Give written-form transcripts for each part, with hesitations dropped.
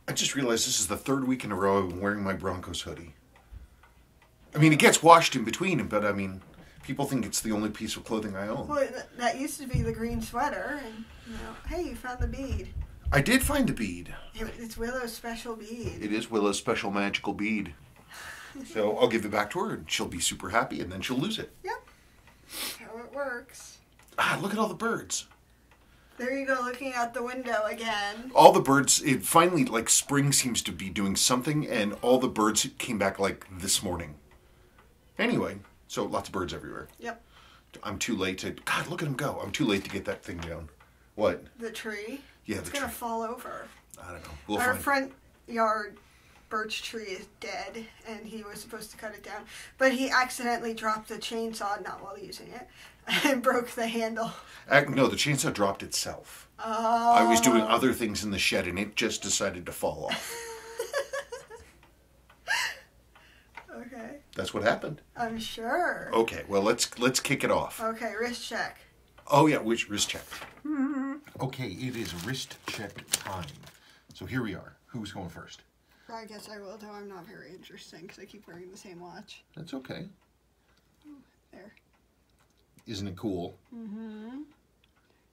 I just realized this is the third week in a row I've been wearing my Broncos hoodie. I mean, it gets washed in between, but I mean, people think it's the only piece of clothing I own. Well, that used to be the green sweater, and hey, you found the bead. I did find the bead. It's Willow's special bead. It is Willow's special magical bead. So I'll give it back to her, and she'll be super happy, and then she'll lose it. Yep. That's how it works. Ah, look at all the birds. There you go, looking out the window again. All the birds, it finally, like, spring seems to be doing something, and all the birds came back, like, this morning. Anyway, so lots of birds everywhere. Yep. I'm too late to, God, look at them go. I'm too late to get that thing down. What? The tree? Yeah, it's going to fall over. I don't know. Our front yard birch tree is dead, and he was supposed to cut it down. But he accidentally dropped the chainsaw, not while using it, and broke the handle. No, the chainsaw dropped itself. Oh. I was doing other things in the shed, and it just decided to fall off. Okay. That's what happened. I'm sure. Okay, well, let's kick it off. Okay, wrist check. Oh, yeah, which wrist check? Mm-hmm. Okay, it is wrist check time. So here we are. Who's going first? I guess I will, though I'm not very interesting because I keep wearing the same watch. That's okay. There. Isn't it cool? Mm-hmm.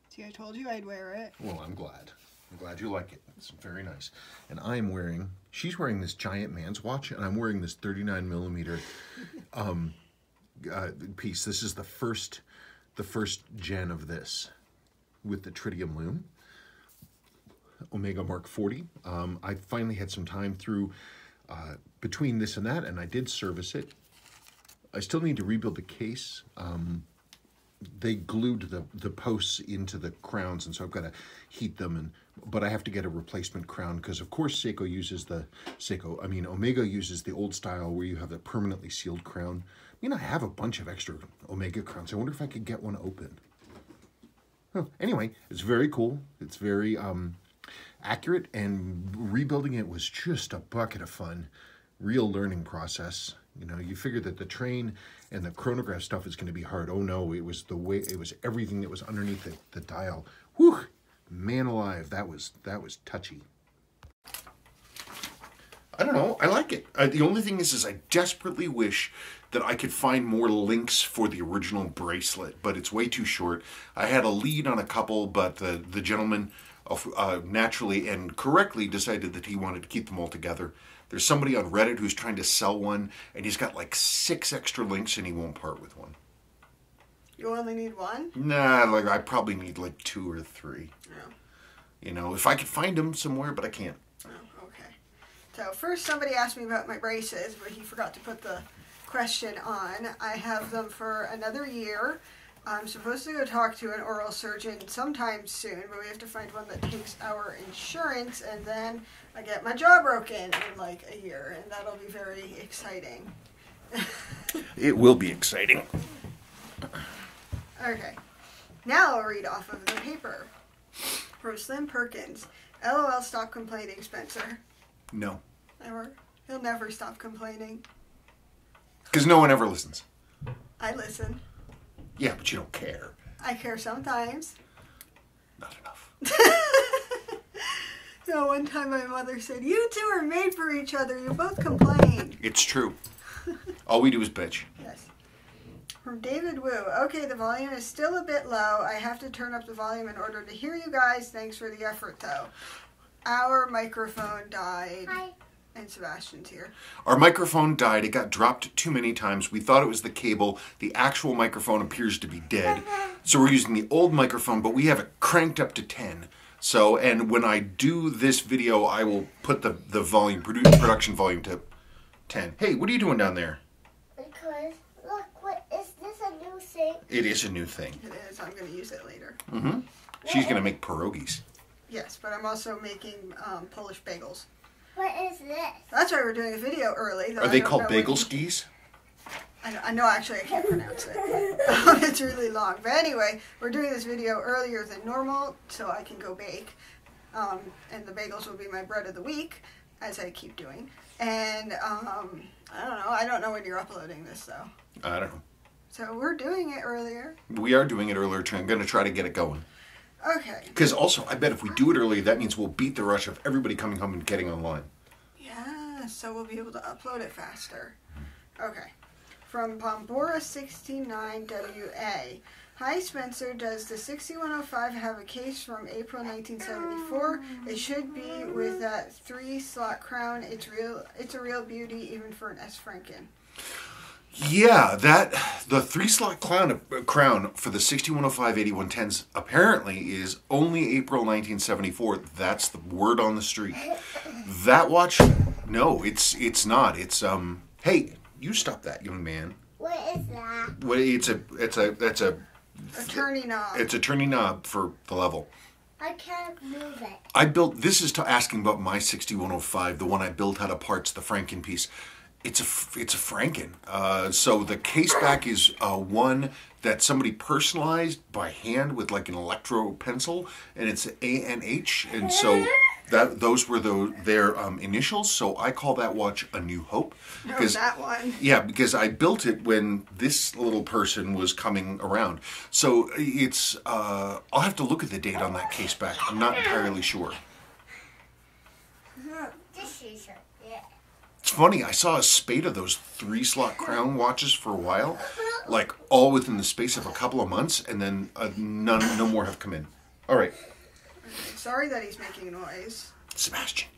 See, I told you I'd wear it. Well, I'm glad. I'm glad you like it. It's very nice. And I'm wearing, she's wearing this giant man's watch, and I'm wearing this 39 millimeter piece. This is the first gen of this with the tritium loom. Omega Mark 40. I finally had some time through between this and that, and I did service it. I still need to rebuild the case. They glued the posts into the crowns, and so I've got to heat them. But I have to get a replacement crown because, of course, Omega uses the old style where you have the permanently sealed crown. I mean, I have a bunch of extra Omega crowns. I wonder if I could get one open. Huh. Anyway, it's very cool. It's very accurate, and rebuilding it was just a bucket of fun. Real learning process. You know, you figure that the train and the chronograph stuff is going to be hard. Oh no, it was everything that was underneath the dial. Whew, man alive, that was touchy. I don't know, I like it. The only thing is I desperately wish that I could find more links for the original bracelet, but it's way too short. I had a lead on a couple, but the gentleman naturally and correctly decided that he wanted to keep them all together. There's somebody on Reddit who's trying to sell one, and he's got like 6 extra links, and he won't part with one. You only need one? Nah, like I probably need like 2 or 3. Oh. You know, if I could find them somewhere, but I can't. Oh, okay. So first somebody asked me about my braces, but he forgot to put the question on. I have them for another year. I'm supposed to go talk to an oral surgeon sometime soon, but we have to find one that takes our insurance, and then I get my jaw broken in like a year, and that'll be very exciting. It will be exciting. Okay, now I'll read off of the paper. Rosalind Perkins. LOL, stop complaining, Spencer. No. Never. He'll never stop complaining. Because no one ever listens. I listen. Yeah, but you don't care. I care sometimes. Not enough. No, one time my mother said, "You two are made for each other. You both complain." It's true. All we do is bitch. Yes. From David Wu. Okay, the volume is still a bit low. I have to turn up the volume in order to hear you guys. Thanks for the effort, though. Our microphone died. Hi. And Sebastian's here. Our microphone died. It got dropped too many times. We thought it was the cable. The actual microphone appears to be dead. So we're using the old microphone, but we have it cranked up to 10. So, and when I do this video, I will put the volume, production volume to 10. Hey, what are you doing down there? Because, look, is this a new thing? It is a new thing. It is. I'm going to use it later. Mm-hmm. She's going to make pierogies. Yes, but I'm also making Polish bagels. What is this? That's why we're doing a video early. Are they called bagel skis? I know, actually, I can't pronounce it. It's really long. But anyway, we're doing this video earlier than normal, so I can go bake. And the bagels will be my bread of the week, as I keep doing. And, I don't know when you're uploading this, though. I don't know. So we're doing it earlier. We are doing it earlier, too. I'm going to try to get it going. Okay. Because also, I bet if we do it early, that means we'll beat the rush of everybody coming home and getting online. Yeah, so we'll be able to upload it faster. Okay. From Bombora69WA. Hi Spencer, does the 6105 have a case from April 1974? It should be with that 3-slot crown. It's a real beauty even for an S. Franken. Yeah, the 3-slot crown for the 6105 8110s apparently is only April 1974. That's the word on the street. That watch, no, it's not. It's hey, you stop that, young man. What is that? Well, it's a A turning knob. It's a turning knob for the level. I can't move it. I built, this is asking about my 6105, the one I built out of parts, the Franken piece. It's a Franken. So the case back is one that somebody personalized by hand with like an electro pencil, and it's ANH, and so those were their initials. So I call that watch A New Hope. Oh, that one. Yeah, because I built it when this little person was coming around. So it's I'll have to look at the date on that case back. I'm not entirely sure. This is it. Yeah. It's funny, I saw a spate of those 3-slot crown watches for a while, like all within the space of a couple of months, and then no more have come in. All right. Okay, sorry that he's making noise. Sebastian,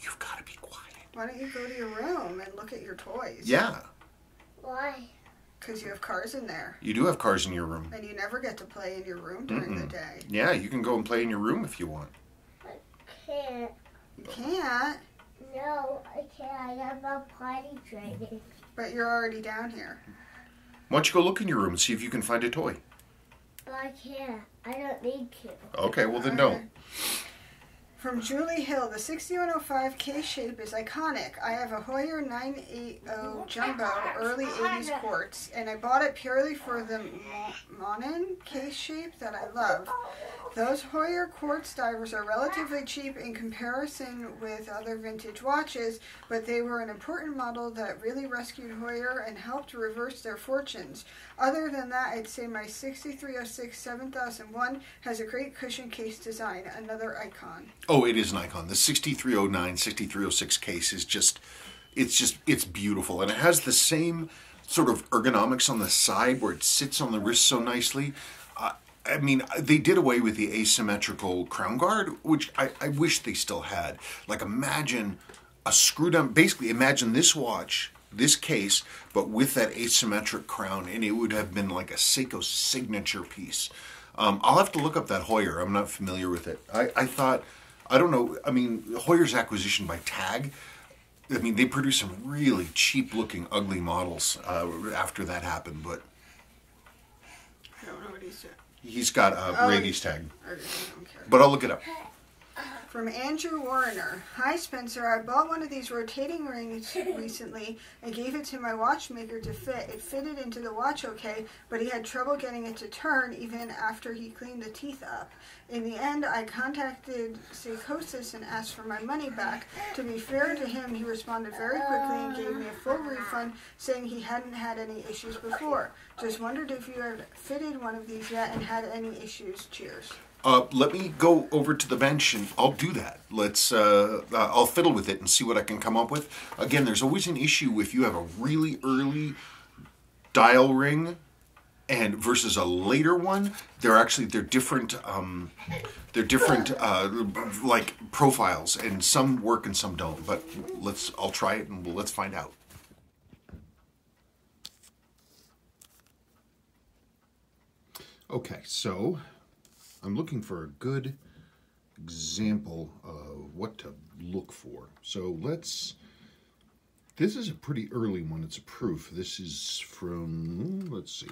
you've got to be quiet. Why don't you go to your room and look at your toys? Yeah, Why? Because you have cars in there. you do have cars in your room. And you never get to play in your room during the day. Yeah, you can go and play in your room if you want. I can't. You can't, No, I can't. I have a potty training. but you're already down here. Why don't you go look in your room and see if you can find a toy? But I can't. I don't need to. Okay, well then don't. From Julie Hill, the 6105 case shape is iconic. I have a Hoyer 980 Jumbo early 80s quartz, and I bought it purely for the Monin case shape that I love. Those Hoyer quartz divers are relatively cheap in comparison with other vintage watches, but they were an important model that really rescued Hoyer and helped reverse their fortunes. Other than that, I'd say my 6306 7001 has a great cushion case design, another icon. Oh, it is an icon. The 6309, 6306 case is it's beautiful. And it has the same sort of ergonomics on the side where it sits on the wrist so nicely. I mean, they did away with the asymmetrical crown guard, which I wish they still had. Like, imagine a screw down, basically imagine this watch, this case, but with that asymmetric crown, and it would have been like a Seiko signature piece. I'll have to look up that Hoyer. I'm not familiar with it. I thought, I don't know, I mean, Hoyer's acquisition by Tag, I mean, they produced some really cheap-looking, ugly models after that happened, but I don't know what he's doing. he's got a Rady's Tag. I don't care. But I'll look it up. From Andrew Warner. Hi Spencer, I bought one of these rotating rings recently and gave it to my watchmaker to fit. It fitted into the watch okay, but he had trouble getting it to turn even after he cleaned the teeth up. In the end, I contacted Seikosis and asked for my money back. To be fair to him, he responded very quickly and gave me a full refund, saying he hadn't had any issues before. Just wondered if you had fitted one of these yet and had any issues. Cheers. Let me go over to the bench and I'll do that. I'll fiddle with it and see what I can come up with. Again, there's always an issue if you have a really early dial ring and versus a later one. They're different. Like profiles, and some work and some don't. But I'll try it and let's find out. Okay, so I'm looking for a good example of what to look for. So this is a pretty early one. It's a proof. This is from, let's see.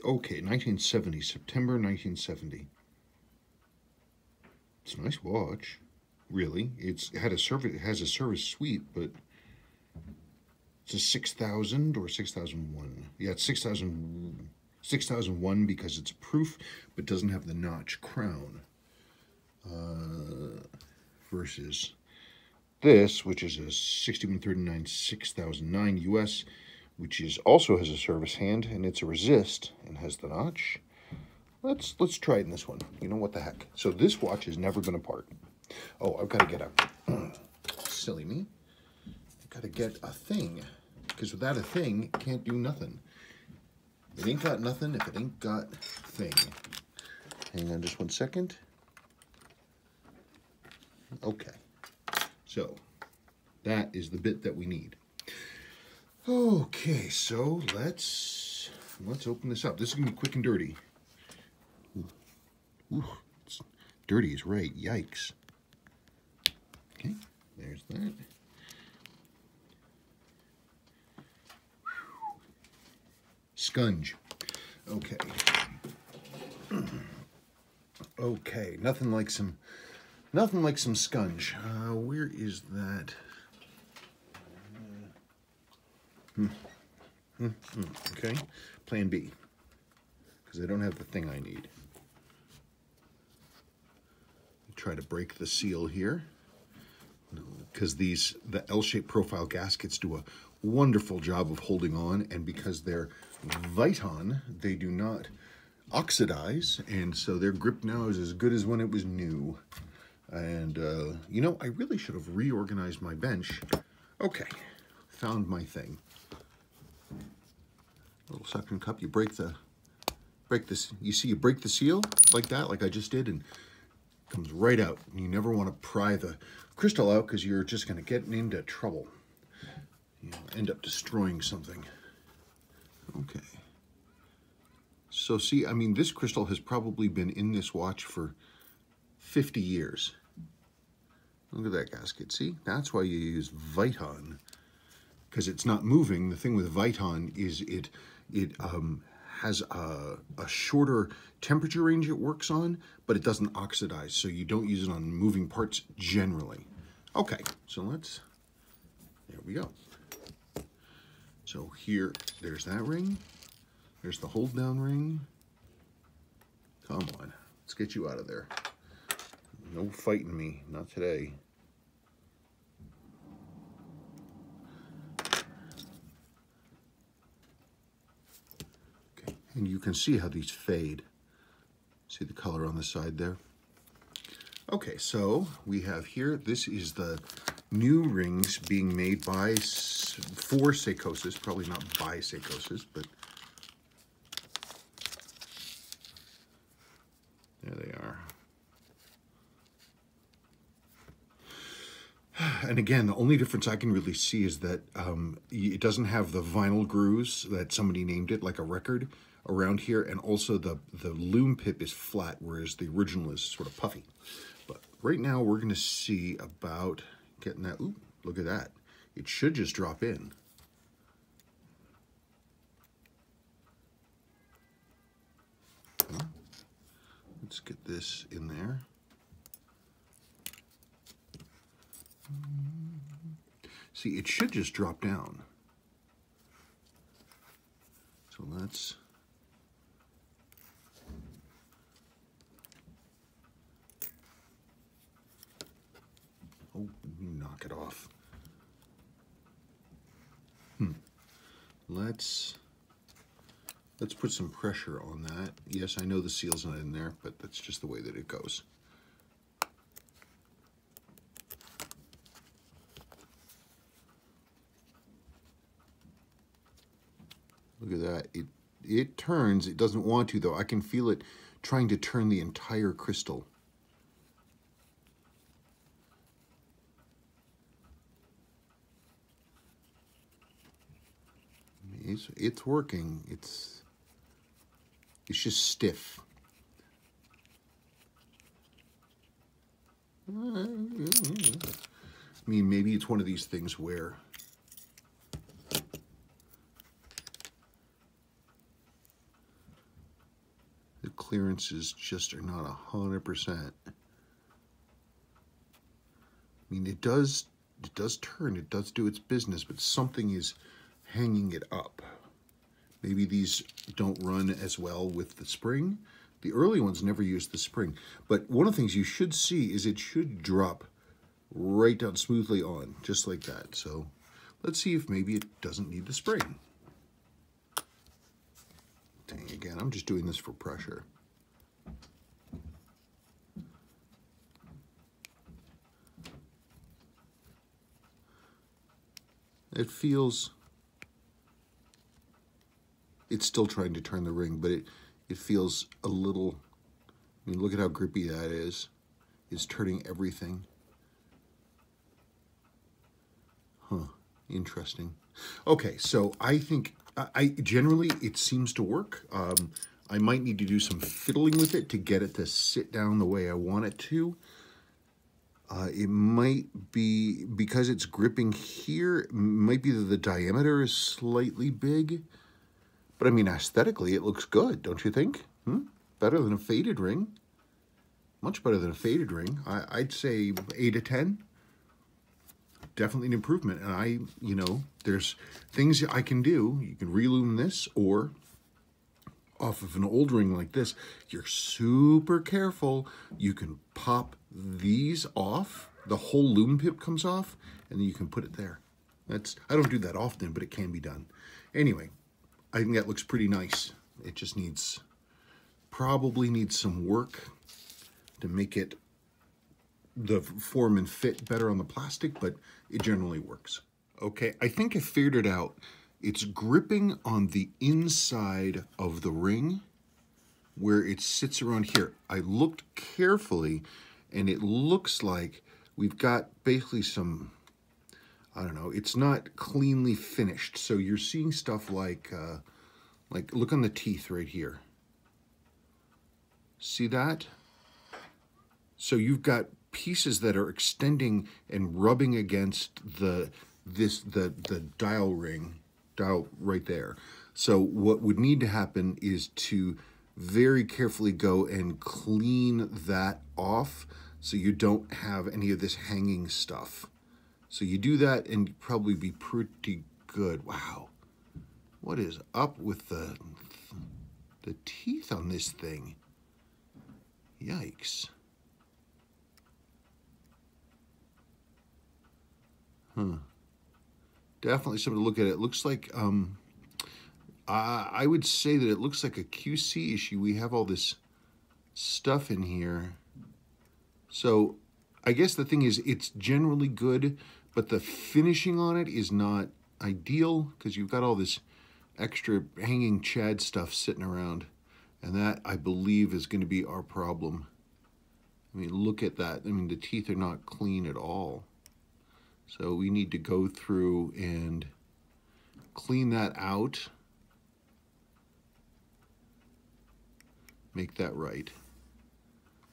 Okay, 1970, September 1970. It's a nice watch, really. It has a service suite, but it's a 6000 or 6001. Yeah, it's 6001 because it's a proof, but doesn't have the notch crown. Versus this, which is a 6139 6009 US, which also has a service hand, and it's a resist and has the notch. let's try it in this one. You know what the heck? So this watch is never going to part. Oh, I've got to get a silly me. I've got to get a thing, because without a thing, it can't do nothing. It ain't got nothing if it ain't got thing. Hang on just one second. Okay, so that is the bit that we need. Okay, so let's open this up. This is gonna be quick and dirty. Ooh, it's dirty is right. Yikes. Okay, there's that. Scunge. Okay. Okay, nothing like some scunge. Where is that? Okay, plan B, because I don't have the thing I need. Try to break the seal here, because the L-shaped profile gaskets do a wonderful job of holding on, and because they're Viton, they do not oxidize, and so their grip now is as good as when it was new. And you know, I really should have reorganized my bench. Okay, found my thing. Little suction cup. You break this. You see, you break the seal like that, like I just did, and it comes right out. And you never want to pry the crystal out, because you're just going to get into trouble. You'll end up destroying something. Okay. So see, I mean, this crystal has probably been in this watch for 50 years. Look at that gasket. See, that's why you use Viton, because it's not moving. The thing with Viton is it has a shorter temperature range it works on, but it doesn't oxidize, so you don't use it on moving parts generally. Okay, so there we go. So here, there's that ring. There's the hold down ring. Come on, let's get you out of there. No fighting me, not today. Okay, and you can see how these fade. See the color on the side there? Okay, so we have here, this is the new rings being made by, for Seikosis, probably not by Seikosis, but there they are. And again, the only difference I can really see is that it doesn't have the vinyl grooves that somebody named it, like a record, around here, and also the loom pip is flat, whereas the original is sort of puffy. But right now we're going to see about getting that. Ooh, look at that. It should just drop in. Okay. Let's get this in there. See, it should just drop down. So let's... Oh, knock it off. Let's put some pressure on that. Yes, I know the seal's not in there, but that's just the way that it goes. Look at that. It turns. It doesn't want to, though. I can feel it trying to turn the entire crystal. It's working. It's just stiff. I mean, maybe it's one of these things where the clearances just are not 100%. I mean, it does turn, it does do its business, but something is hanging it up. Maybe these don't run as well with the spring. The early ones never used the spring. But one of the things you should see is it should drop right down smoothly on, just like that. So let's see if maybe it doesn't need the spring. Dang, again, I'm just doing this for pressure. It feels, it's still trying to turn the ring, but it feels a little, I mean, look at how grippy that is. It's turning everything. Huh, interesting. Okay, so I think, I generally, it seems to work. I might need to do some fiddling with it to get it to sit down the way I want it to. It might be, because it's gripping here, it might be that the diameter is slightly big. But I mean, aesthetically, it looks good, don't you think? Better than a faded ring. Much better than a faded ring. I'd say 8 to 10. Definitely an improvement. And you know, there's things I can do. You can relume this, or off of an old ring like this, you're super careful. You can pop these off. The whole lume pip comes off, and then you can put it there. I don't do that often, but it can be done. Anyway, I think that looks pretty nice. It just probably needs some work to make it the form and fit better on the plastic, but it generally works. Okay, I think I figured it out. It's gripping on the inside of the ring where it sits around here. I looked carefully, and it looks like we've got basically some, I don't know, it's not cleanly finished. So you're seeing stuff like look on the teeth right here. See that? So you've got pieces that are extending and rubbing against the dial right there. So what would need to happen is to very carefully go and clean that off so you don't have any of this hanging stuff. So you do that and you'd probably be pretty good. Wow. What is up with the teeth on this thing? Yikes. Definitely something to look at. It looks like, I would say that it looks like a QC issue. We have all this stuff in here. So I guess the thing is, it's generally good, but the finishing on it is not ideal because you've got all this extra hanging Chad stuff sitting around. And that, I believe, is going to be our problem. I mean, look at that. I mean, the teeth are not clean at all. So we need to go through and clean that out. Make that right.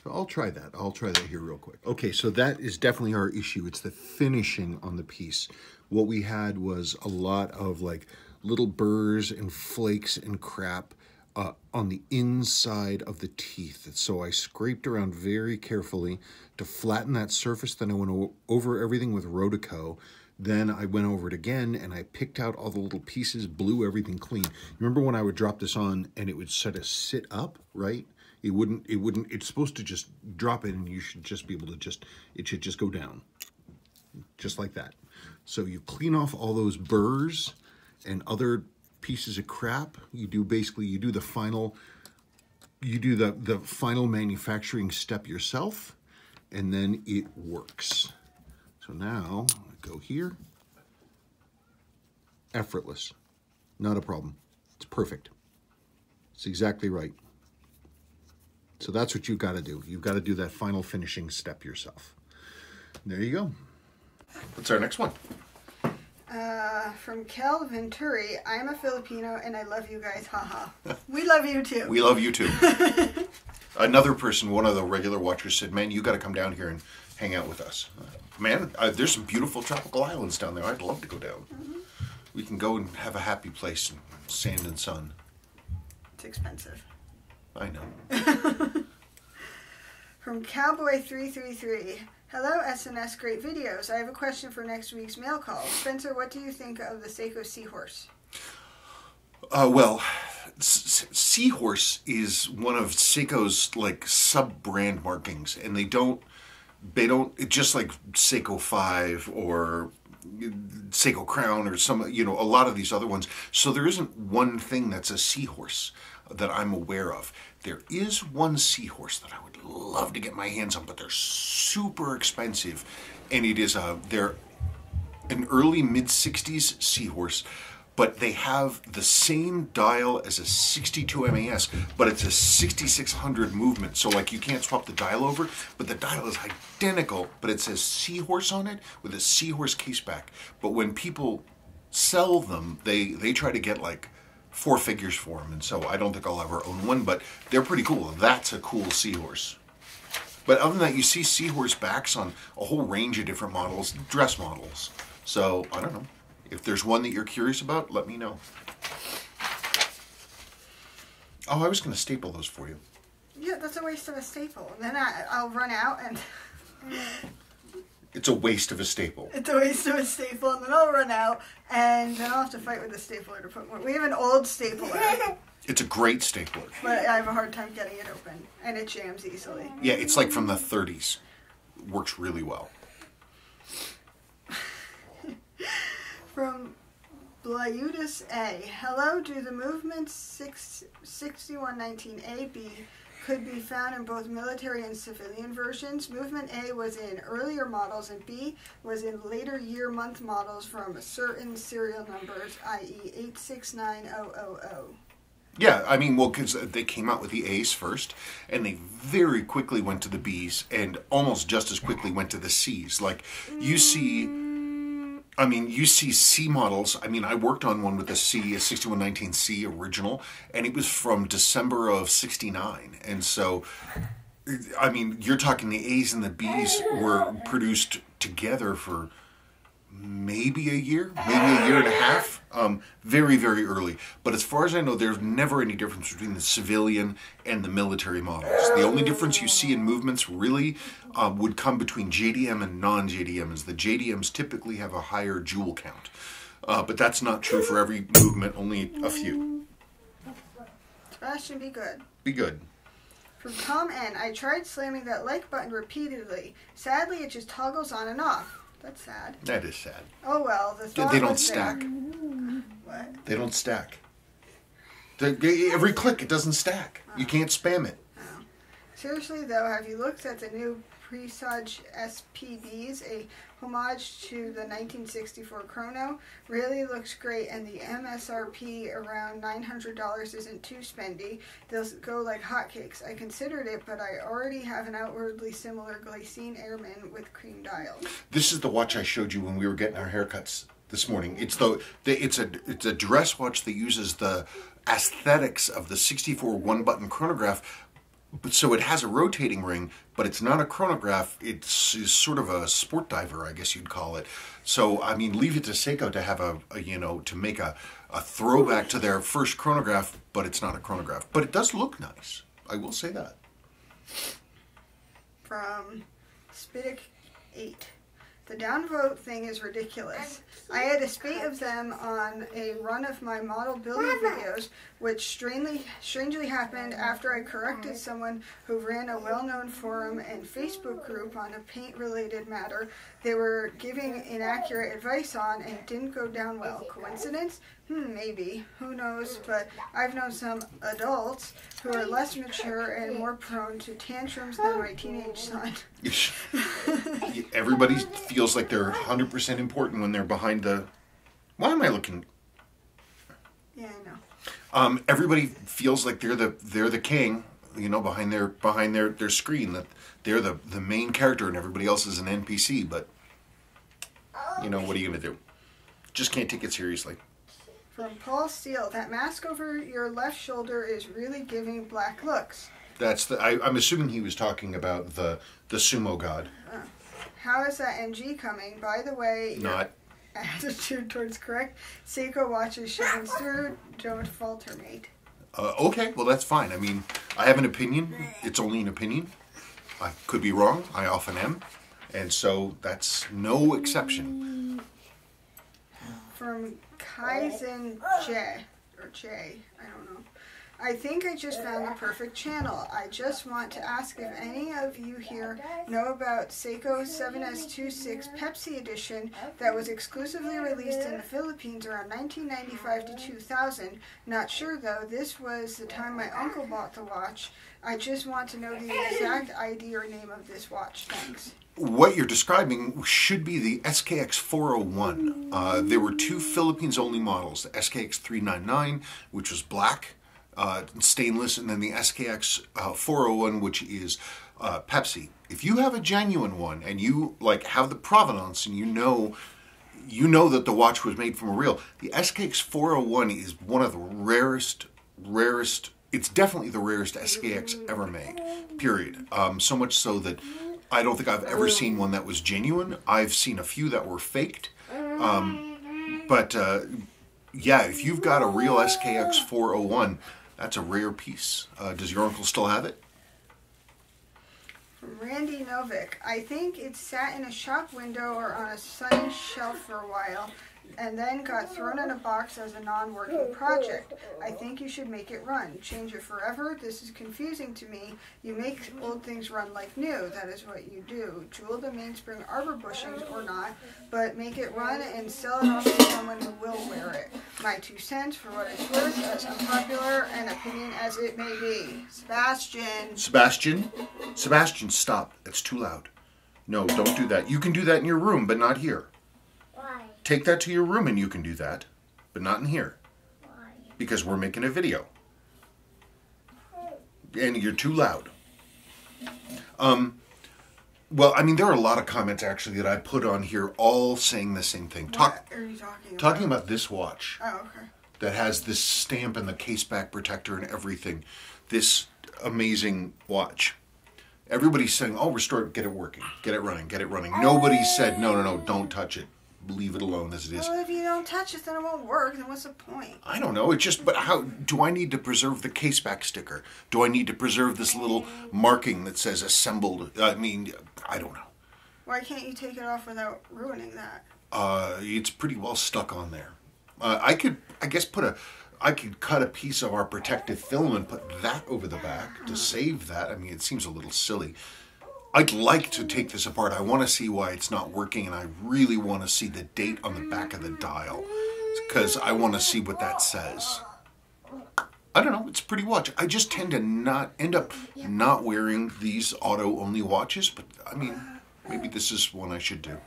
So I'll try that. I'll try that here real quick. Okay, so that is definitely our issue. It's the finishing on the piece. What we had was a lot of like little burrs and flakes and crap on the inside of the teeth. So I scraped around very carefully to flatten that surface. Then I went over everything with Rodeco. Then I went over it again and I picked out all the little pieces, blew everything clean. Remember when I would drop this on and it would sort of sit up, right? It's supposed to just drop it and you should just be able to it should just go down. Just like that. So you clean off all those burrs and other pieces of crap. You do the final manufacturing step yourself, and then it works. So now I go here. Effortless. Not a problem. It's perfect. It's exactly right. So that's what you've got to do. You've got to do that final finishing step yourself. There you go. What's our next one? From Kel Venturi, I'm a Filipino and I love you guys, haha. We love you too. We love you too. Another person, one of the regular watchers said, man, you got to come down here and hang out with us. Man, there's some beautiful tropical islands down there. I'd love to go down. We can go and have a happy place in sand and sun. It's expensive. I know. From Cowboy333, hello SNS, great videos. I have a question for next week's mail call. Spencer, what do you think of the Seiko Seahorse? Well, Seahorse is one of Seiko's like sub-brand markings, and they don't, just like Seiko 5 or Seiko Crown or some, a lot of these other ones. So there isn't one thing that's a Seahorse that I'm aware of. There is one Seahorse that I would love to get my hands on, but they're super expensive, and it is an early mid-60s Seahorse, but they have the same dial as a 62 MAS, but it's a 6600 movement. So like you can't swap the dial over, but the dial is identical, but it says Seahorse on it with a Seahorse caseback. But when people sell them, they try to get like 4 figures for them, and so I don't think I'll ever own one, but they're pretty cool. That's a cool Seahorse. But other than that, you see Seahorse backs on a whole range of different models, dress models. So I don't know. If there's one that you're curious about, let me know. Oh, I was going to staple those for you. Yeah, that's a waste of a staple. And then I'll run out and... It's a waste of a staple. It's a waste of a staple, and then I'll run out, and then I'll have to fight with the stapler to put more. We have an old stapler. It's a great stapler. But I have a hard time getting it open, and it jams easily. Yeah, it's like from the 30s. Works really well. From Blyudus A. Hello, do the movements 6119A, B could be found in both military and civilian versions. Movement A was in earlier models, and B was in later year-month models from certain serial numbers, i.e. 869000. Yeah, I mean, well, because they came out with the A's first, and they very quickly went to the B's, and almost just as quickly went to the C's. Like, you see C models. I mean, I worked on one with a 6119C original, and it was from December of 69. And so, I mean, you're talking the A's and the B's were produced together for maybe a year and a half. Very, very early. But as far as I know, there's never any difference between the civilian and the military models. The only difference you see in movements really would come between JDM and non-JDM, as the JDMs typically have a higher jewel count. But that's not true for every movement, only a few. Sebastian, be good. Be good. From Tom N. I tried slamming that like button repeatedly. Sadly, it just toggles on and off. That's sad. That is sad. Oh well, the thought They don't was stack. there. What? They don't stack. Every click, it doesn't stack. You can't spam it. Oh. Seriously though, have you looked at the new Presage SPBs, a homage to the 1964 Chrono? Really looks great, and the MSRP around $900 isn't too spendy. They'll go like hotcakes. I considered it, but I already have an outwardly similar Glycine Airman with cream dials. This is the watch I showed you when we were getting our haircuts this morning. It's a dress watch that uses the aesthetics of the 64 one-button chronograph. But so it has a rotating ring, but it's not a chronograph. It's sort of a sport diver, I guess you'd call it. So, I mean, leave it to Seiko to have to make a throwback to their first chronograph, but it's not a chronograph. But it does look nice. I will say that. From Spitic 8. The downvote thing is ridiculous. I had a spate of them on a run of my model building videos, which strangely happened after I corrected someone who ran a well-known forum and Facebook group on a paint-related matter they were giving inaccurate advice on, and didn't go down well. Coincidence? Maybe. Who knows? But I've known some adults who are less mature and more prone to tantrums than my teenage son. Everybody feels like they're 100% important when they're behind the... Why am I looking? Yeah, I know. Everybody feels like they're the king, behind their screen. That they're the main character and everybody else is an NPC. But what are you gonna do? Just can't take it seriously. From Paul Steele, that mask over your left shoulder is really giving black looks. I'm assuming he was talking about the sumo god. How is that NG coming? By the way, Not. Attitude towards correct Seiko watches shines through. Don't falter, mate. Okay, well that's fine. I mean, I have an opinion. It's only an opinion. I could be wrong. I often am. And so that's no exception. From Kaizen J, I don't know. I think I just found the perfect channel. I just want to ask if any of you here know about Seiko 7S26 Pepsi edition that was exclusively released in the Philippines around 1995 to 2000. Not sure though. This was the time my uncle bought the watch. I just want to know the exact ID or name of this watch. Thanks. what you're describing should be the SKX 401. There were two Philippines-only models, the SKX 399, which was black, stainless, and then the SKX 401, which is Pepsi. If you have a genuine one and you like have the provenance and you know that the watch was made from a real, the SKX 401 is one of the rarest. It's definitely the rarest SKX ever made. Period. So much so that I don't think I've ever seen one that was genuine. I've seen a few that were faked. But yeah, if you've got a real SKX 401, that's a rare piece. Does your uncle still have it? From Randy Novick, I think it sat in a shop window or on a sunny shelf for a while and then got thrown in a box as a non-working project. I think you should make it run. Change it forever? This is confusing to me. You make old things run like new. That is what you do. Jewel the mainspring arbor bushings or not, but make it run and sell it off to someone who will wear it. My 2 cents for what it's worth, as unpopular an opinion as it may be. Sebastian. Sebastian, stop. That's too loud. No, don't do that. You can do that in your room, but not here. Why? Take that to your room and you can do that, but not in here. Why? Because we're making a video. And you're too loud. Well, I mean, there are a lot of comments actually that I put on here all saying the same thing. What are you talking about? Talking about this watch. Oh, okay. That has this stamp and the case back protector and everything. This amazing watch. Everybody's saying, oh, restore it, get it working, get it running, get it running. Nobody said, no, don't touch it. Leave it alone as it is. Well, if you don't touch it, then it won't work. Then what's the point? I don't know. It's just, but how do I need to preserve the case back sticker? Do I need to preserve this little marking that says assembled? I mean, I don't know. Why can't you take it off without ruining that? It's pretty well stuck on there. I could cut a piece of our protective film and put that over the back to save that. I mean, it seems a little silly. I'd like to take this apart. I want to see why it's not working, and I really want to see the date on the back of the dial because I want to see what that says. I don't know. It's a pretty watch. I just tend to not end up not wearing these auto-only watches, but I mean, maybe this is one I should do.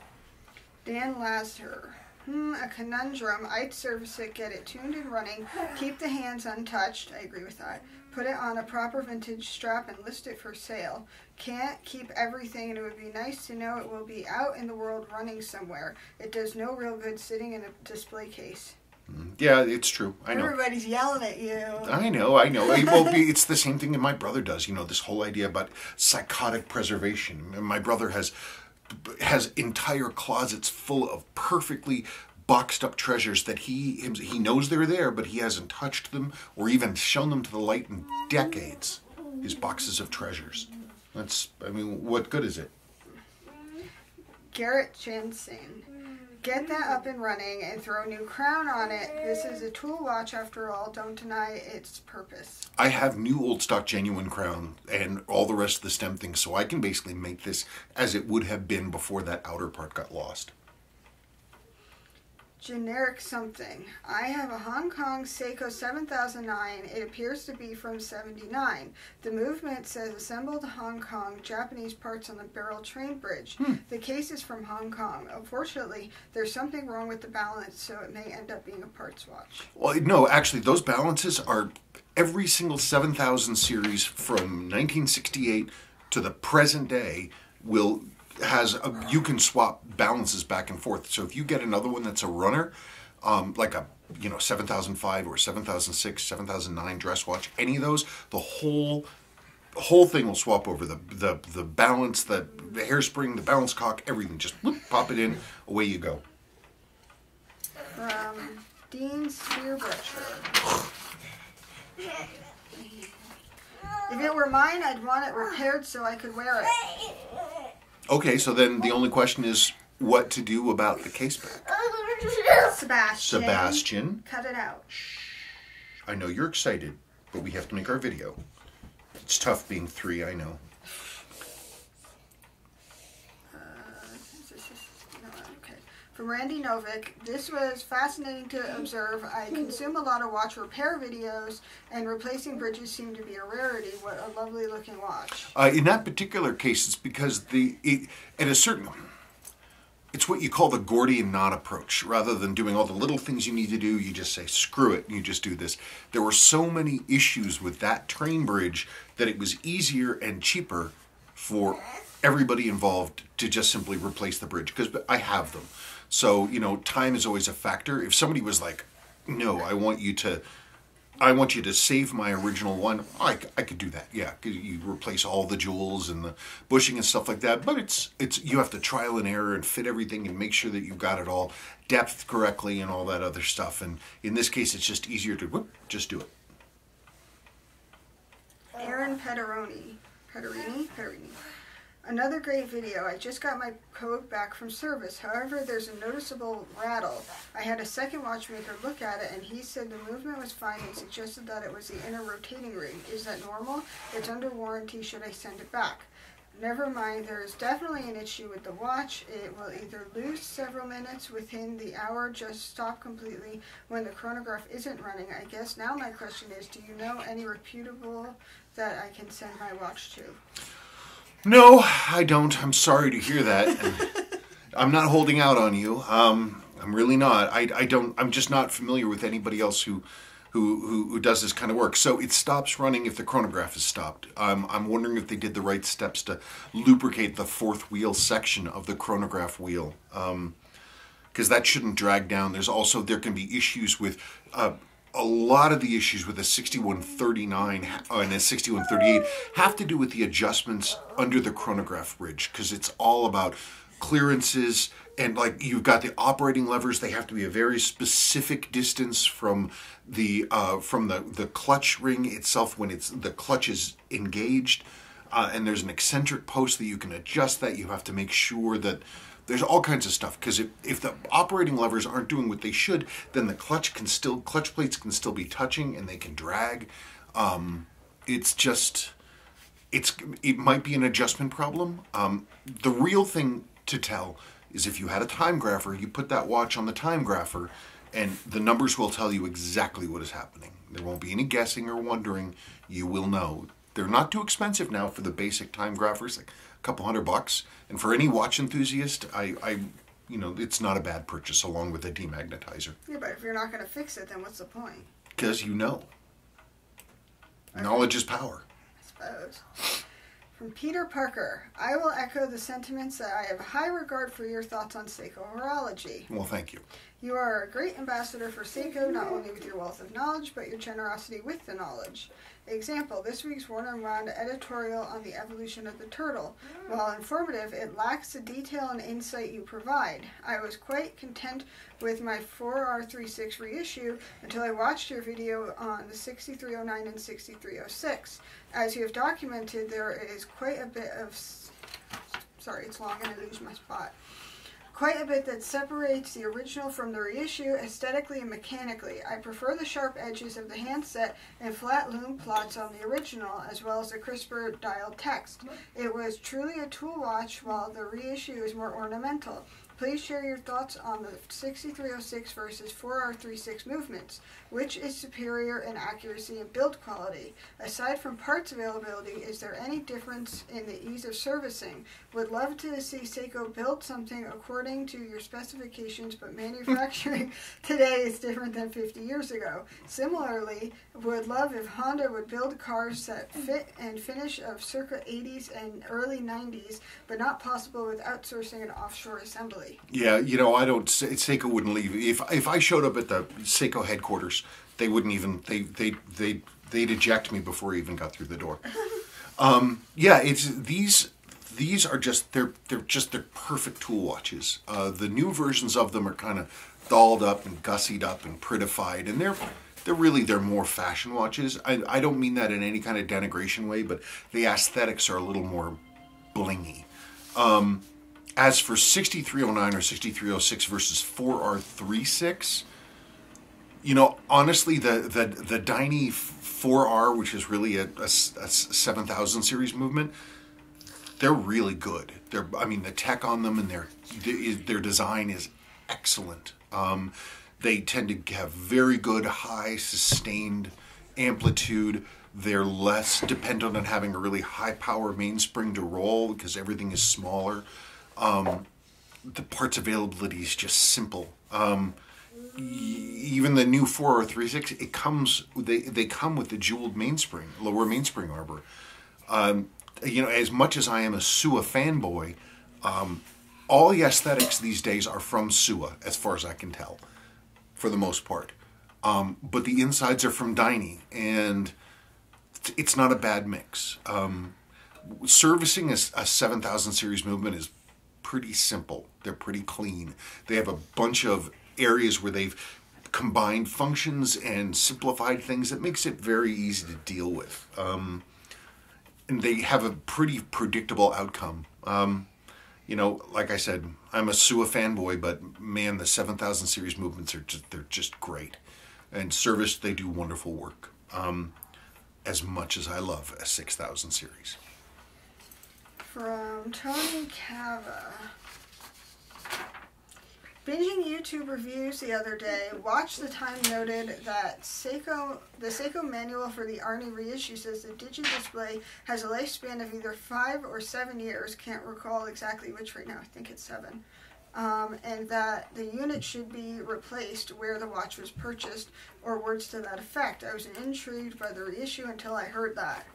Dan Lazar. A conundrum. I'd service it, get it tuned and running, keep the hands untouched. I agree with that. Put it on a proper vintage strap and list it for sale. Can't keep everything, and it would be nice to know it will be out in the world running somewhere. It does no real good sitting in a display case. Yeah, it's true. I know. Everybody's yelling at you. I know. It's the same thing that my brother does. You know, this whole idea about psychotic preservation. And my brother has entire closets full of perfectly boxed up treasures that he knows they're there, but he hasn't touched them or even shown them to the light in decades. His boxes of treasures. What good is it? Garrett Jensen. Get that up and running and throw a new crown on it. This is a tool watch after all. Don't deny its purpose. I have new old stock genuine crown and all the rest of the stem things, so I can basically make this as it would have been before that outer part got lost. Generic something. I have a Hong Kong Seiko 7009. It appears to be from 79. The movement says assembled Hong Kong, Japanese parts on the barrel train bridge. The case is from Hong Kong. Unfortunately, there's something wrong with the balance, so it may end up being a parts watch. Well, no, actually, those balances are every single 7000 series from 1968 to the present day you can swap balances back and forth. So if you get another one that's a runner, like a 7005 or 7006, 7009 dress watch, any of those, the whole thing will swap over. The balance, the hairspring, the balance cock, everything. Just whoop, pop it in, away you go. From Dean Spearbrusher. If it were mine, I'd want it repaired so I could wear it. Okay, so then the only question is what to do about the case back. Sebastian. Cut it out. I know you're excited, but we have to make our video. It's tough being 3, I know. Okay. From Randy Novick, this was fascinating to observe. I consume a lot of watch repair videos, and replacing bridges seem to be a rarity. What a lovely looking watch. In that particular case, it's because it's what you call the Gordian knot approach. Rather than doing all the little things you need to do, you just say, screw it, and you just do this. There were so many issues with that train bridge that it was easier and cheaper for everybody involved to just simply replace the bridge, because I have them. So, time is always a factor. If somebody was like, no, I want you to save my original one, I could do that. Yeah, you replace all the jewels and the bushing and stuff like that. But it's you have to trial and error and fit everything and make sure that you've got it all depth correctly and all that other stuff. And in this case, it's just easier to just do it. Aaron Pederini. Another great video. I just got my code back from service. However, there's a noticeable rattle. I had a second watchmaker look at it, and he said the movement was fine and suggested that it was the inner rotating ring. Is that normal? It's under warranty. Should I send it back? Never mind. There is definitely an issue with the watch. It will either lose several minutes within the hour, just stop completely when the chronograph isn't running. I guess now my question is, do you know any reputable that I can send my watch to? No, I don't. I'm sorry to hear that. I'm not holding out on you. I'm really not. I'm just not familiar with anybody else who does this kind of work. So it stops running if the chronograph is stopped. I'm wondering if they did the right steps to lubricate the fourth wheel section of the chronograph wheel. Because that shouldn't drag down. There can be issues with a lot of the issues with a 6139 and a 6138 have to do with the adjustments under the chronograph bridge, because it's all about clearances, and like you've got the operating levers. They have to be a very specific distance from the clutch ring itself when the clutch is engaged, and there's an eccentric post that you can adjust that. You have to make sure that there's all kinds of stuff, because if the operating levers aren't doing what they should, then the clutch plates can still be touching and they can drag. It might be an adjustment problem. The real thing to tell is if you had a time grapher, you put that watch on the time grapher, and the numbers will tell you exactly what is happening. There won't be any guessing or wondering. You will know. They're not too expensive now for the basic time graphers, like a couple $100. And for any watch enthusiast, it's not a bad purchase along with a demagnetizer. Yeah, but if you're not going to fix it, then what's the point? Because Okay. Knowledge is power. I suppose. From Peter Parker, I will echo the sentiments that I have high regard for your thoughts on Seiko horology. Well, thank you. You are a great ambassador for Seiko, not only with your wealth of knowledge, but your generosity with the knowledge. Example, this week's Warner Round editorial on the evolution of the turtle. While informative, it lacks the detail and insight you provide. I was quite content with my 4R36 reissue until I watched your video on the 6309 and 6306. As you have documented, there is quite a bit of... Sorry, it's long and I lose my spot. Quite a bit that separates the original from the reissue aesthetically and mechanically. I prefer the sharp edges of the handset and flat loom plots on the original, as well as the crisper dialed text. It was truly a tool watch, while the reissue is more ornamental. Please share your thoughts on the 6306 versus 4R36 movements. Which is superior in accuracy and build quality? Aside from parts availability, is there any difference in the ease of servicing? Would love to see Seiko build something according to your specifications, but manufacturing today is different than 50 years ago. Similarly, would love if Honda would build cars that fit and finish of circa 80s and early 90s, but not possible with outsourcing and offshore assembly. Yeah, Seiko wouldn't leave. If I showed up at the Seiko headquarters, they wouldn't even, they'd eject me before I even got through the door. These are just, they're perfect tool watches. The new versions of them are kind of dolled up and gussied up and prettified, and they're more fashion watches. I don't mean that in any kind of denigration way, but the aesthetics are a little more blingy. As for 6309 or 6306 versus 4R36, honestly, the Dynie 4R, which is really a 7000 series movement, they're really good. The tech on them and their design is excellent. They tend to have very good high sustained amplitude. They're less dependent on having a really high power mainspring to roll because everything is smaller. The parts availability is just simple. Even the new 4036, it comes. They come with the jeweled mainspring, lower mainspring arbor. You know, as much as I am a Sua fanboy, all the aesthetics these days are from Sua, as far as I can tell, for the most part. But the insides are from Dynie, and it's not a bad mix. Servicing a 7000 series movement is pretty simple. They're pretty clean. They have a bunch of areas where they've combined functions and simplified things that makes it very easy to deal with. And they have a pretty predictable outcome. You know, like I said, I'm a Sua fanboy, but man, the 7000 series movements they're just great. And service, they do wonderful work. As much as I love a 6000 series. From Tony Cava. Binging YouTube reviews the other day, Watch the Time noted that the Seiko manual for the Arnie reissue says the Digi-Display has a lifespan of either 5 or 7 years, can't recall exactly which right now, I think it's 7, and that the unit should be replaced where the watch was purchased, or words to that effect. I was intrigued by the reissue until I heard that.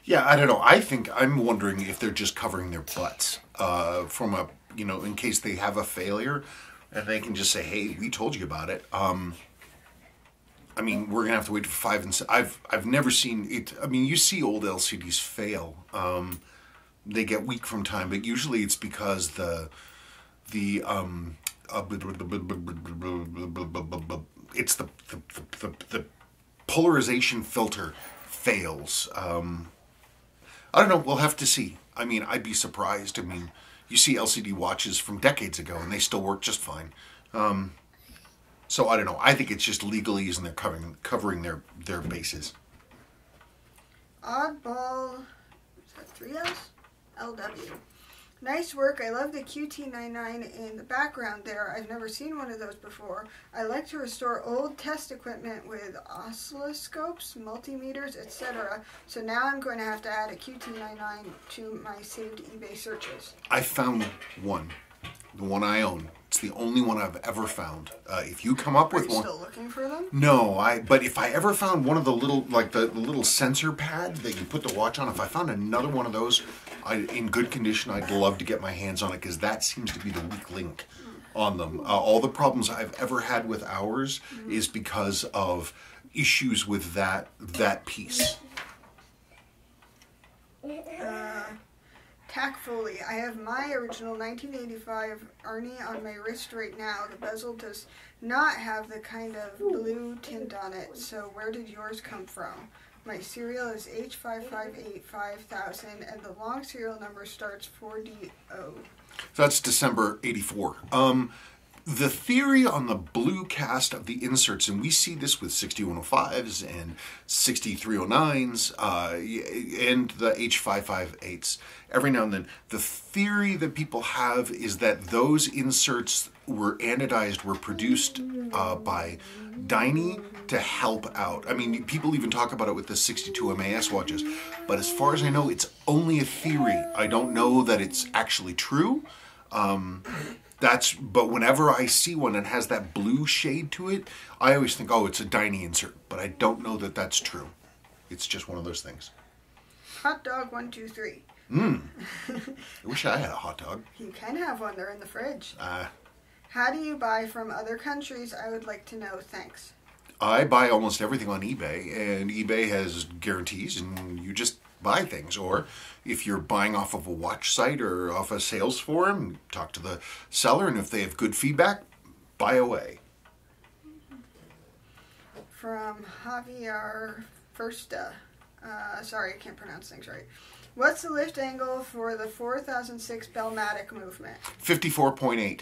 Yeah, I don't know. I'm wondering if they're just covering their butts from a, you know, in case they have a failure. And they can just say, "Hey, we told you about it." I mean, we're gonna have to wait for 5 and 6. I've never seen it. I mean, you see old LCDs fail. They get weak from time, but usually it's because the polarization filter fails. I don't know. We'll have to see. I mean, I'd be surprised. I mean, you see LCD watches from decades ago, and they still work just fine. So I don't know. I think it's just legalese, and they're covering their bases. Oddball, is that 3S? LW. Nice work. I love the QT99 in the background there. I've never seen one of those before. I like to restore old test equipment with oscilloscopes, multimeters, etc. So now I'm going to have to add a QT99 to my saved eBay searches. I found one. The one I own. It's the only one I've ever found. If you come up with one... Are you still looking for them? No, but if I ever found one of the little, like the little sensor pads that you put the watch on, if I found another one of those in good condition, I'd love to get my hands on it, because that seems to be the weak link on them. All the problems I've ever had with ours is because of issues with that piece. Tactfully, I have my original 1985 Arnie on my wrist right now. The bezel does not have the kind of blue tint on it, so where did yours come from? My serial is H5585,000, and the long serial number starts 4DO. So that's December 84. The theory on the blue cast of the inserts, and we see this with 6105s and 6309s and the H558s every now and then. The theory that people have is that those inserts were anodized, were produced by Dynie to help out. I mean, people even talk about it with the 62 MAS watches, but as far as I know, it's only a theory. I don't know that it's actually true. But whenever I see one that has that blue shade to it, I always think, oh, it's a Dynie insert. But I don't know that that's true. It's just one of those things. Hot dog 123. I wish I had a hot dog. You can have one. They're in the fridge. How do you buy from other countries? I would like to know. Thanks. I buy almost everything on eBay, and eBay has guarantees, and you just buy things. Or if you're buying off of a watch site or off a sales forum, talk to the seller, and if they have good feedback, buy away. From Javier Firsta. Sorry, I can't pronounce things right. What's the lift angle for the 4006 Bellmatic movement? 54.8.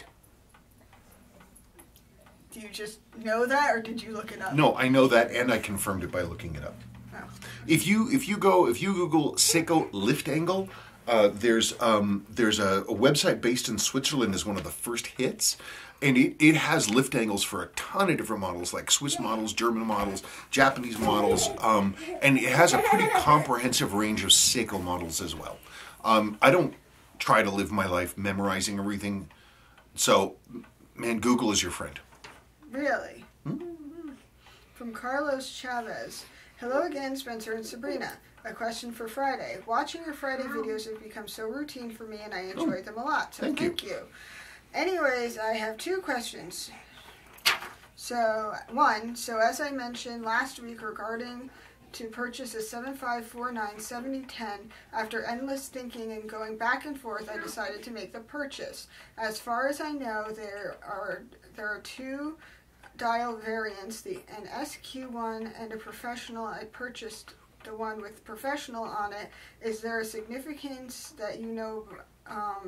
Do you just know that, or did you look it up? No, I know that, and I confirmed it by looking it up. Oh. If you Google Seiko lift angle, there's a website based in Switzerland is one of the first hits, And it has lift angles for a ton of different models, like Swiss models, German models, Japanese models, and it has a pretty comprehensive range of Seiko models as well. I don't try to live my life memorizing everything, so, man, Google is your friend. Really? From Carlos Chavez. Hello again, Spencer and Sabrina. A question for Friday. Watching your Friday videos have become so routine for me and I enjoy them a lot, so thank you. Anyways, I have 2 questions. So, as I mentioned last week regarding to purchase a 7549 7010, after endless thinking and going back and forth, I decided to make the purchase. As far as I know, there are 2 dial variants, an SQ1 and a professional. I purchased the one with professional on it. Is there a significance that you know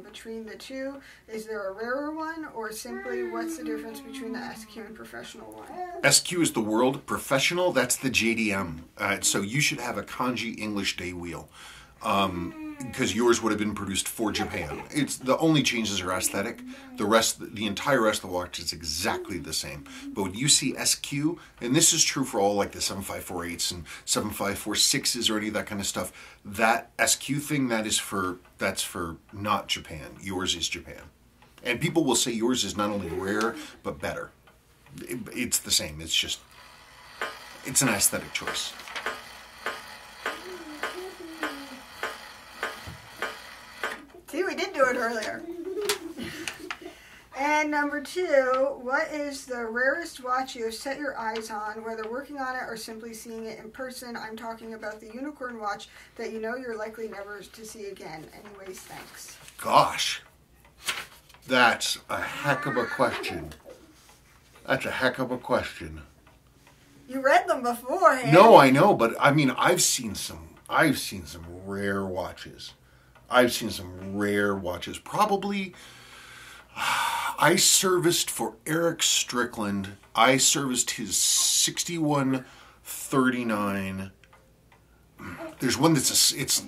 between the 2? Is there a rarer one, or simply what's the difference between the SQ and professional one? SQ is the world, professional, that's the JDM. So you should have a kanji English day wheel. Because yours would have been produced for Japan. It's the only changes are aesthetic. The entire rest of the watch is exactly the same. But when you see SQ, and this is true for all like the 7548s and 7546s or any of that kind of stuff, that SQ thing, that's for not Japan. Yours is Japan. And people will say yours is not only rare, but better. It's the same. It's an aesthetic choice. See, we did do it earlier. And number 2, what is the rarest watch you have set your eyes on, whether working on it or simply seeing it in person? I'm talking about the unicorn watch that you know you're likely never to see again. Anyways, thanks. Gosh, that's a heck of a question. That's a heck of a question. You read them beforehand. No, I know, but I mean, I've seen some rare watches. Probably, I serviced for Eric Strickland. I serviced his 6139. There's one it's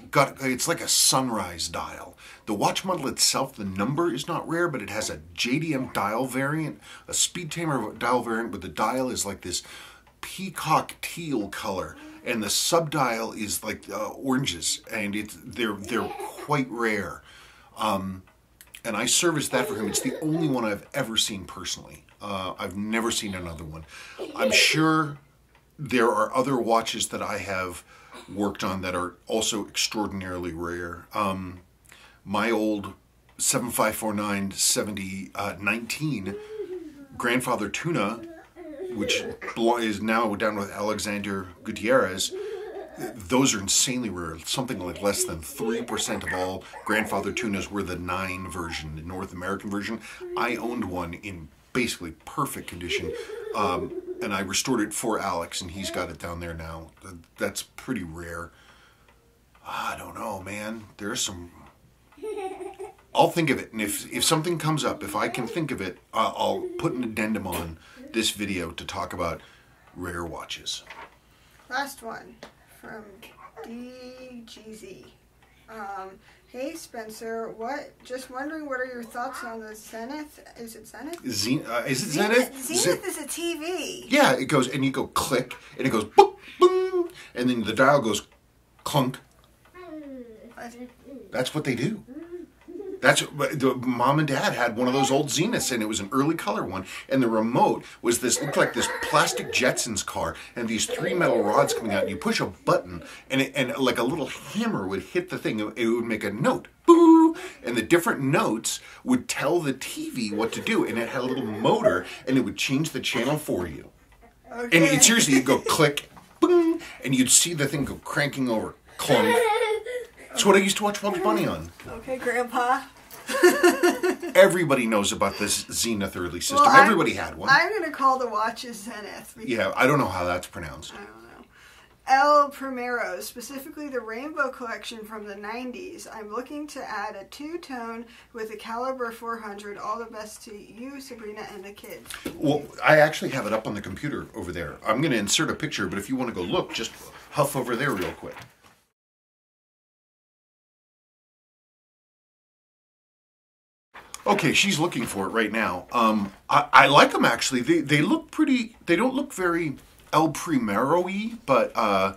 like a sunrise dial. The watch model itself, the number is not rare, but it has a JDM dial variant, a speed tamer dial variant, but the dial is like this peacock teal color. And the subdial is like oranges, and they're quite rare. And I serviced that for him. It's the only one I've ever seen personally. I've never seen another one. I'm sure there are other watches that I have worked on that are also extraordinarily rare. My old 7549 7019 grandfather Tuna, which is now down with Alexander Gutierrez, those are insanely rare. Something like less than 3% of all grandfather tunas were the 9 version, the North American version. I owned one in basically perfect condition, and I restored it for Alex, and he's got it down there now. That's pretty rare. I don't know, man. There's some... I'll think of it, and if something comes up, if I can think of it, I'll put an addendum on this video to talk about rare watches. Last one from DGZ. Hey Spencer, just wondering what are your thoughts on the Zenith? Is it Zenith? Is it Zenith? Zenith is a TV. Yeah, it goes, and you go click, and it goes boop, boom, and then the dial goes clunk. That's what they do. The mom and dad had one of those old Zeniths, and it was an early color one, and the remote looked like this plastic Jetsons car, and these 3 metal rods coming out, and you push a button, and like a little hammer would hit the thing, it would make a note, boo, and the different notes would tell the TV what to do, and it had a little motor, and it would change the channel for you. Okay. And seriously, you'd go click, boom, and you'd see the thing go cranking over, clunk. That's what I used to watch Bugs Bunny on. Okay, Grandpa. Everybody knows about this Zenith early system. Well, everybody had one. I'm going to call the watches Zenith. Yeah, I don't know how that's pronounced. I don't know. El Primero, specifically the Rainbow collection from the 90s. I'm looking to add a 2-tone with a caliber 400. All the best to you, Sabrina, and the kids. Well, I actually have it up on the computer over there. I'm going to insert a picture, but if you want to go look, just huff over there real quick. Okay, she's looking for it right now. I like them actually. They look pretty. They don't look very El Primero-y, but I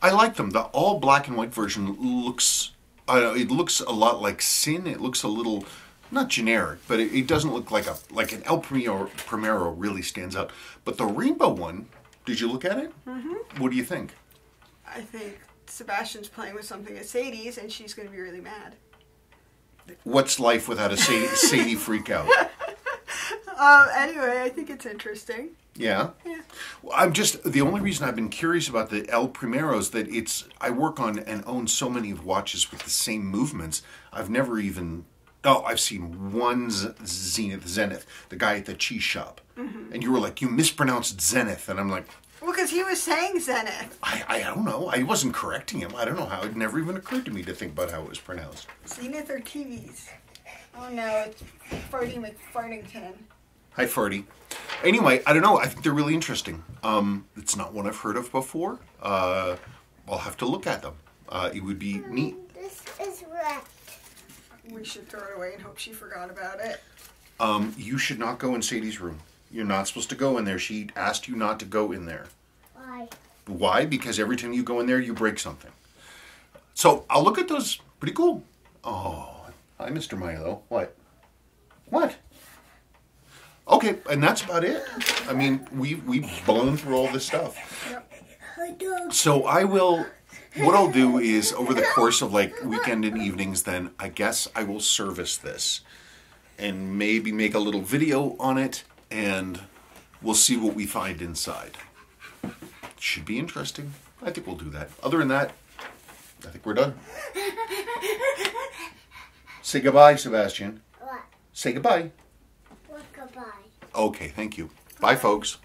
like them. The all black and white version looks. It looks a lot like Sin. It looks a little not generic, but it doesn't look like an El Primero really stands out. But the rainbow one, did you look at it? Mm-hmm. What do you think? I think Sebastian's playing with something at Sadie's, and she's going to be really mad. What's life without a Sadie freak out? Anyway, I think it's interesting. Yeah? Yeah. Well, the only reason I've been curious about the El Primeros that I work on and own so many watches with the same movements. I've never even, I've seen one Zenith, the guy at the cheese shop. Mm-hmm. And you were like, you mispronounced Zenith. And I'm like, well, because he was saying Zenith. I don't know. I wasn't correcting him. I don't know how. It never even occurred to me to think about how it was pronounced. Zenith or TVs? Oh, no, it's Farty McFartington. Hi, Farty. Anyway, I don't know. I think they're really interesting. It's not one I've heard of before. I'll have to look at them. It would be neat. This is wrecked. We should throw it away and hope she forgot about it. You should not go in Sadie's room. You're not supposed to go in there. She asked you not to go in there. Why? Why? Because every time you go in there, you break something. So I'll look at those. Pretty cool. Oh, hi, Mr. Milo. What? What? Okay, and that's about it. I mean, we've blown through all this stuff. Yep. So what I'll do is over the course of like weekend and evenings, then I guess I will service this and maybe make a little video on it, and we'll see what we find inside. Should be interesting. I think we'll do that. Other than that, I think we're done. Say goodbye, Sebastian. What? Say goodbye. What goodbye? Okay, thank you. Bye, folks.